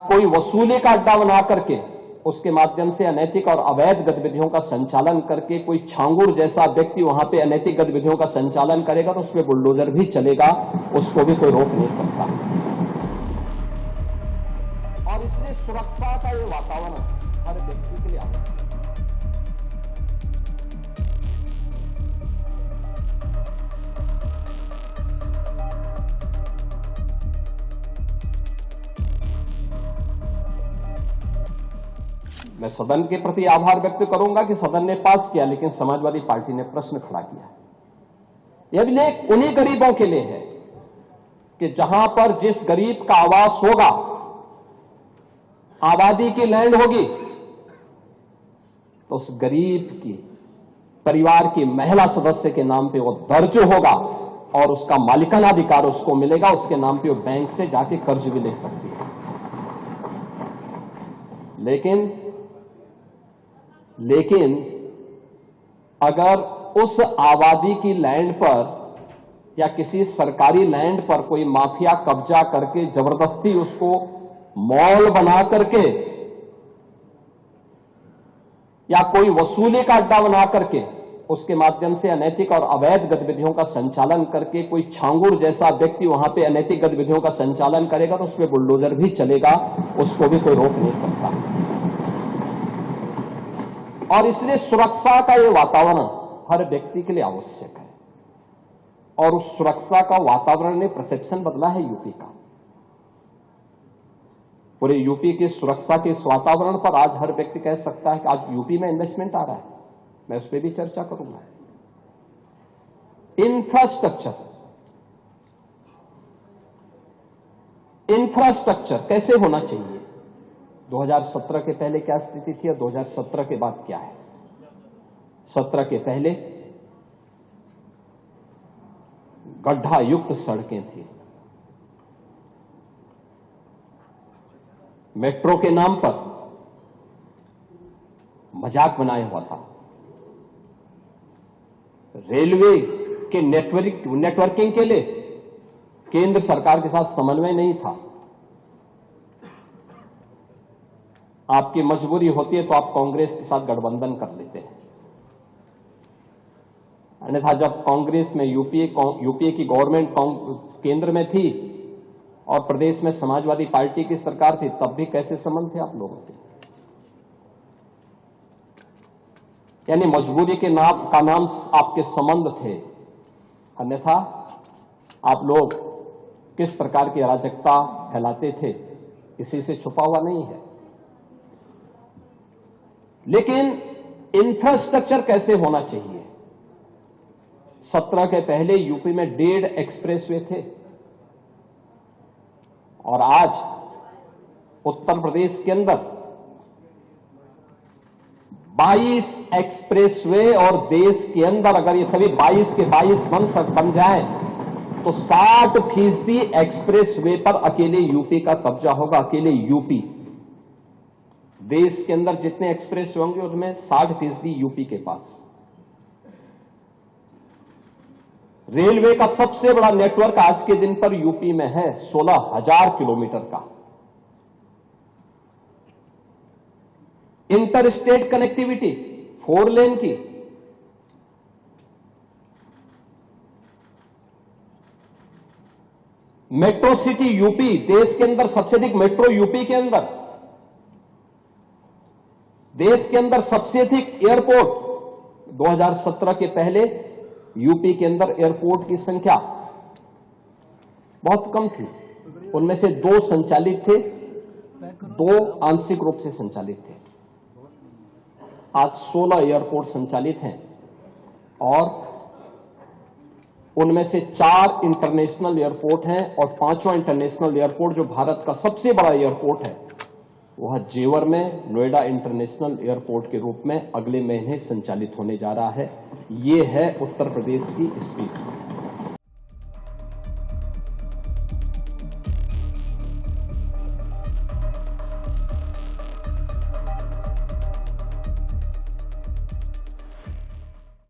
कोई वसूली का अड्डा बना करके उसके माध्यम से अनैतिक और अवैध गतिविधियों का संचालन करके कोई छांगुर जैसा व्यक्ति वहां पे अनैतिक गतिविधियों का संचालन करेगा तो उसमें बुलडोजर भी चलेगा, उसको भी कोई रोक नहीं सकता। और इसलिए सुरक्षा का ये वातावरण हर व्यक्ति के लिए आवश्यक है। मैं सदन के प्रति आभार व्यक्त करूंगा कि सदन ने पास किया, लेकिन समाजवादी पार्टी ने प्रश्न खड़ा किया। यह भी उन्हीं गरीबों के लिए है कि जहां पर जिस गरीब का आवास होगा, आबादी की लैंड होगी, तो उस गरीब की परिवार की महिला सदस्य के नाम पे वो दर्ज होगा और उसका मालिकाना अधिकार उसको मिलेगा। उसके नाम पे वो बैंक से जाके कर्ज भी ले सकती है। लेकिन अगर उस आबादी की लैंड पर या किसी सरकारी लैंड पर कोई माफिया कब्जा करके जबरदस्ती उसको मॉल बना करके या कोई वसूली का अड्डा बना करके उसके माध्यम से अनैतिक और अवैध गतिविधियों का संचालन करके कोई छांगुर जैसा व्यक्ति वहां पे अनैतिक गतिविधियों का संचालन करेगा तो उसमें बुलडोजर भी चलेगा, उसको भी कोई रोक नहीं सकता। और इसलिए सुरक्षा का यह वातावरण हर व्यक्ति के लिए आवश्यक है। और उस सुरक्षा का वातावरण ने परसेप्शन बदला है यूपी का। पूरे यूपी की सुरक्षा के इस वातावरण पर आज हर व्यक्ति कह सकता है कि आज यूपी में इन्वेस्टमेंट आ रहा है। मैं उस पर भी चर्चा करूंगा। इंफ्रास्ट्रक्चर कैसे होना चाहिए, 2017 के पहले क्या स्थिति थी और 2017 के बाद क्या है। 17 के पहले गड्ढा युक्त सड़कें थी, मेट्रो के नाम पर मजाक बनाया हुआ था, रेलवे के नेटवर्किंग के लिए केंद्र सरकार के साथ समन्वय नहीं था। आपकी मजबूरी होती है तो आप कांग्रेस के साथ गठबंधन कर लेते हैं, अन्यथा जब कांग्रेस में यूपीए की गवर्नमेंट केंद्र में थी और प्रदेश में समाजवादी पार्टी की सरकार थी, तब भी कैसे संबंध थे आप लोगों के। यानी मजबूरी के नाम आपके संबंध थे, अन्यथा आप लोग किस प्रकार की अराजकता फैलाते थे किसी से छुपा हुआ नहीं है। लेकिन इंफ्रास्ट्रक्चर कैसे होना चाहिए। 17 के पहले यूपी में 1.5 एक्सप्रेसवे थे और आज उत्तर प्रदेश के अंदर 22 एक्सप्रेसवे और देश के अंदर अगर ये सभी 22 के 22 बन जाए तो 60% एक्सप्रेसवे पर अकेले यूपी का कब्जा होगा। अकेले यूपी, देश के अंदर जितने एक्सप्रेस होंगे उनमें 60% यूपी के पास। रेलवे का सबसे बड़ा नेटवर्क आज के दिन पर यूपी में है, 16,000 किलोमीटर का। इंटर स्टेट कनेक्टिविटी 4 लेन की, मेट्रो सिटी यूपी, देश के अंदर सबसे अधिक मेट्रो यूपी के अंदर, देश के अंदर सबसे अधिक एयरपोर्ट। 2017 के पहले यूपी के अंदर एयरपोर्ट की संख्या बहुत कम थी, उनमें से 2 संचालित थे, 2 आंशिक रूप से संचालित थे। आज 16 एयरपोर्ट संचालित हैं और उनमें से 4 इंटरनेशनल एयरपोर्ट हैं और 5वां इंटरनेशनल एयरपोर्ट जो भारत का सबसे बड़ा एयरपोर्ट है वह जेवर में नोएडा इंटरनेशनल एयरपोर्ट के रूप में अगले महीने संचालित होने जा रहा है। ये है उत्तर प्रदेश की स्पीड।